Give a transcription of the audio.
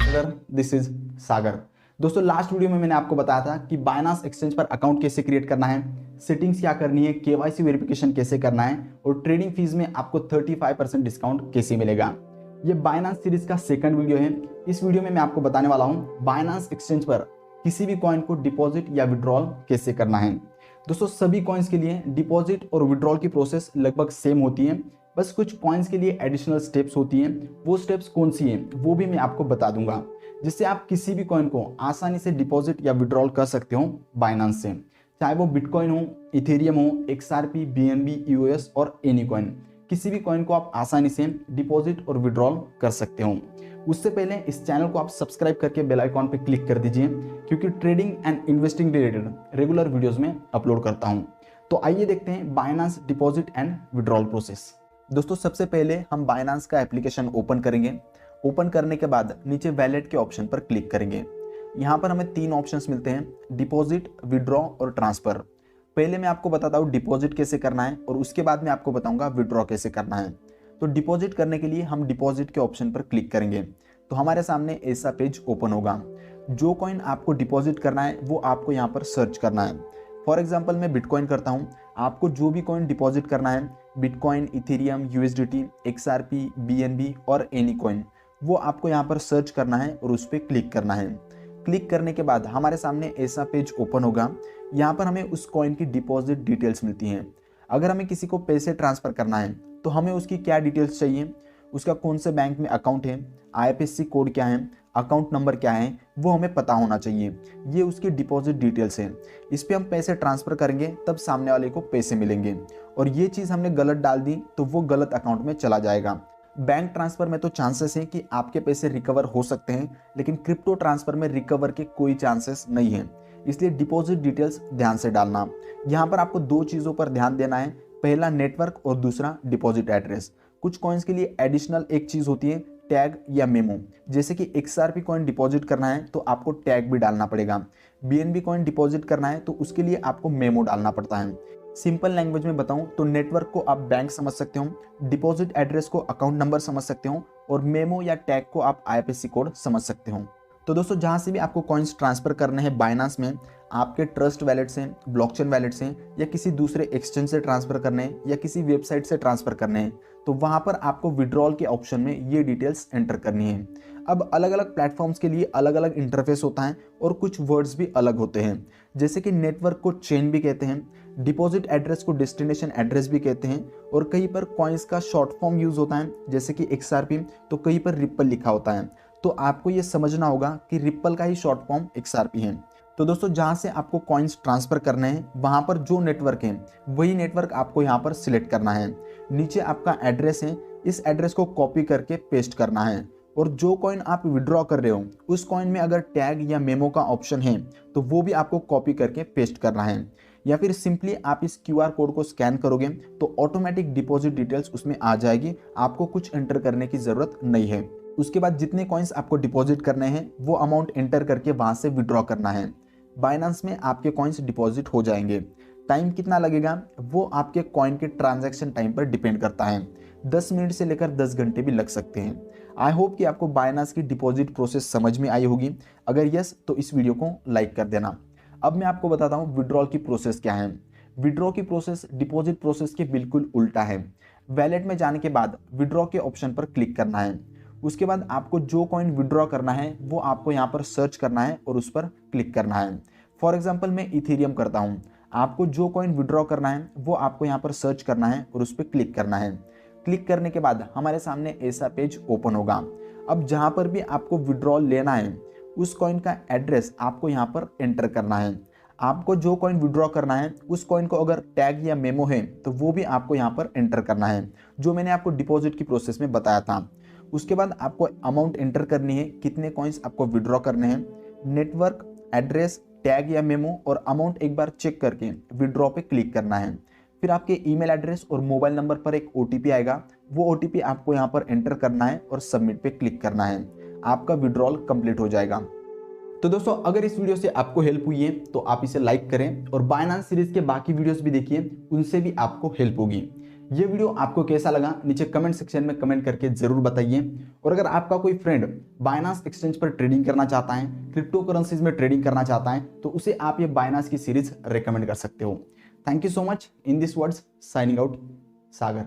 Brother, this is सागर। दोस्तों last video में मैंने आपको बताया था कि बायनांस एक्सचेंज पर अकाउंट कैसे क्रिएट करना है, सेटिंग्स क्या करनी है, केवाईसी वेरिफिकेशन कैसे करना है और ट्रेडिंग फीस में आपको 35% डिस्काउंट कैसे मिलेगा। ये बायनांस सीरीज का सेकंड वीडियो है। इस वीडियो में मैं आपको बताने वाला हूं बायनांस एक्सचेंज पर किसी भी कॉइन को डिपॉजिट या विड्रॉल कैसे करना है। दोस्तों सभी कॉइन्स के लिए डिपॉजिट और विड्रॉल की प्रोसेस लगभग सेम होती है, बस कुछ कॉइन्स के लिए एडिशनल स्टेप्स होती हैं। वो स्टेप्स कौन सी हैं वो भी मैं आपको बता दूंगा, जिससे आप किसी भी कॉइन को आसानी से डिपॉजिट या विड्रॉल कर सकते हो बायनांस से, चाहे वो बिटकॉइन हो, इथेरियम हो, XRP, BNB, EOS और एनी कॉइन। किसी भी कॉइन को आप आसानी से डिपॉजिट और विड्रॉल कर सकते हो। उससे पहले इस चैनल को आप सब्सक्राइब करके बेल आइकॉन पर क्लिक कर दीजिए, क्योंकि trading and investing related regular videos में अपलोड करता हूं। तो आइए देखते हैं बायनांस डिपॉजिट एंड विड्रॉल प्रोसेस। दोस्तों सबसे पहले हम बायनांस का एप्लीकेशन ओपन करेंगे। ओपन करने के बाद नीचे वैलेट के ऑप्शन पर क्लिक करेंगे। यहाँ पर हमें तीन ऑप्शंस मिलते हैं, डिपॉजिट, विड्रॉ और ट्रांसफर। पहले मैं आपको बताता हूँ डिपॉजिट कैसे करना है और उसके बाद मैं आपको बताऊंगा विड्रॉ कैसे करना है। तो डिपॉजिट करने के लिए हम डिपॉजिट के ऑप्शन पर क्लिक करेंगे तो हमारे सामने ऐसा पेज ओपन होगा। जो कॉइन आपको डिपॉजिट करना है वो आपको यहाँ पर सर्च करना है। फॉर एग्जाम्पल मैं बिटकॉइन करता हूँ, आपको जो भी कॉइन डिपॉजिट करना है, bitcoin, Ethereum, USDT, XRP, BNB और एनी कॉइन, वो आपको यहाँ पर सर्च करना है और उस पर क्लिक करना है। क्लिक करने के बाद हमारे सामने ऐसा पेज ओपन होगा। यहाँ पर हमें उस कॉइन की डिपॉजिट डिटेल्स मिलती हैं। अगर हमें किसी को पैसे ट्रांसफ़र करना है तो हमें उसकी क्या डिटेल्स चाहिए, उसका कौन से बैंक में अकाउंट है, IFSC कोड क्या है, अकाउंट नंबर क्या है, वो हमें पता होना चाहिए। ये उसकी डिपॉजिट डिटेल्स हैं। इस पर हम पैसे ट्रांसफ़र करेंगे तब सामने वाले को पैसे मिलेंगे, और ये चीज़ हमने गलत डाल दी तो वो गलत अकाउंट में चला जाएगा। बैंक ट्रांसफ़र में तो चांसेस हैं कि आपके पैसे रिकवर हो सकते हैं, लेकिन क्रिप्टो ट्रांसफ़र में रिकवर के कोई चांसेस नहीं हैं। इसलिए डिपॉजिट डिटेल्स ध्यान से डालना। यहाँ पर आपको दो चीज़ों पर ध्यान देना है, पहला नेटवर्क और दूसरा डिपॉजिट एड्रेस। कुछ कॉइन्स के लिए एडिशनल एक चीज़ होती है, टैग या मेमो। जैसे कि XRP कॉइन डिपॉजिट करना है तो आपको टैग भी डालना पड़ेगा। BNB कॉइन डिपॉजिट करना है तो उसके लिए आपको मेमो डालना पड़ता है। सिंपल लैंग्वेज में बताऊं तो नेटवर्क को आप बैंक समझ सकते हो, डिपॉजिट एड्रेस को अकाउंट नंबर समझ सकते हो और मेमो या टैग को आप IFSC कोड समझ सकते हो। तो दोस्तों जहाँ से भी आपको कॉइन्स ट्रांसफ़र करने हैं बायनांस में, आपके ट्रस्ट वैलेट से, ब्लॉकचेन वैलेट से या किसी दूसरे एक्सचेंज से ट्रांसफ़र करने हैं या किसी वेबसाइट से ट्रांसफ़र करने हैं, तो वहाँ पर आपको विड्रॉल के ऑप्शन में ये डिटेल्स एंटर करनी है। अब अलग अलग प्लेटफॉर्म्स के लिए अलग अलग इंटरफेस होता है और कुछ वर्ड्स भी अलग होते हैं। जैसे कि नेटवर्क को चेन भी कहते हैं, डिपॉजिट एड्रेस को डेस्टिनेशन एड्रेस भी कहते हैं, और कहीं पर कॉइन्स का शॉर्ट फॉर्म यूज़ होता है जैसे कि XRP, तो कहीं पर रिप्पल लिखा होता है। तो आपको ये समझना होगा कि रिप्पल का ही शॉर्ट फॉर्म XRP है। तो दोस्तों जहाँ से आपको कॉइन्स ट्रांसफ़र करने हैं वहाँ पर जो नेटवर्क है वही नेटवर्क आपको यहाँ पर सिलेक्ट करना है। नीचे आपका एड्रेस है, इस एड्रेस को कॉपी करके पेस्ट करना है, और जो कॉइन आप विड्रॉ कर रहे हो उस कॉइन में अगर टैग या मेमो का ऑप्शन है तो वो भी आपको कॉपी करके पेस्ट करना है। या फिर सिंपली आप इस QR कोड को स्कैन करोगे तो ऑटोमेटिक डिपॉजिट डिटेल्स उसमें आ जाएगी, आपको कुछ एंटर करने की ज़रूरत नहीं है। उसके बाद जितने कॉइन्स आपको डिपॉजिट करने हैं वो अमाउंट एंटर करके वहाँ से विड्रॉ करना है। बायनांस में आपके कॉइन्स डिपॉजिट हो जाएंगे। टाइम कितना लगेगा वो आपके कॉइन के ट्रांजैक्शन टाइम पर डिपेंड करता है। 10 मिनट से लेकर 10 घंटे भी लग सकते हैं। आई होप कि आपको बायनांस की डिपॉजिट प्रोसेस समझ में आई होगी। अगर यस तो इस वीडियो को लाइक कर देना। अब मैं आपको बताता हूँ विड्रॉल की प्रोसेस क्या है। विड्रॉ की प्रोसेस डिपॉजिट प्रोसेस के बिल्कुल उल्टा है। वैलेट में जाने के बाद विड्रॉ के ऑप्शन पर क्लिक करना है। उसके बाद आपको जो कॉइन विड्रॉ करना है वो आपको यहाँ पर सर्च करना है और उस पर क्लिक करना है। फॉर एग्जाम्पल मैं इथेरियम करता हूँ, आपको जो कॉइन विड्रॉ करना है वो आपको यहाँ पर सर्च करना है और उस पर क्लिक करना है। क्लिक करने के बाद हमारे सामने ऐसा पेज ओपन होगा। अब जहाँ पर भी आपको विड्रॉल लेना है उस कॉइन का एड्रेस आपको यहाँ पर एंटर करना है। आपको जो कॉइन विड्रॉ करना है उस कॉइन को अगर टैग या मेमो है तो वो भी आपको यहाँ पर एंटर करना है, जो मैंने आपको डिपॉजिट की प्रोसेस में बताया था। उसके बाद आपको अमाउंट एंटर करनी है, कितने कॉइन्स आपको विड्रॉ करने हैं, नेटवर्क, एड्रेस, टैग या मेमो और अमाउंट एक बार चेक करके विड्रॉ पे क्लिक करना है। फिर आपके ईमेल एड्रेस और मोबाइल नंबर पर एक OTP आएगा, वो OTP आपको यहाँ पर एंटर करना है और सबमिट पे क्लिक करना है। आपका विड्रॉल कंप्लीट हो जाएगा। तो दोस्तों अगर इस वीडियो से आपको हेल्प हुई है तो आप इसे लाइक करें और बायनांस सीरीज के बाकी वीडियोस भी देखिए, उनसे भी आपको हेल्प होगी। ये वीडियो आपको कैसा लगा नीचे कमेंट सेक्शन में कमेंट करके जरूर बताइए। और अगर आपका कोई फ्रेंड बाइनांस एक्सचेंज पर ट्रेडिंग करना चाहता है, क्रिप्टो करेंसीज में ट्रेडिंग करना चाहता है, तो उसे आप ये बाइनांस की सीरीज रेकमेंड कर सकते हो। Thank you so much. In this words signing out, Sagar.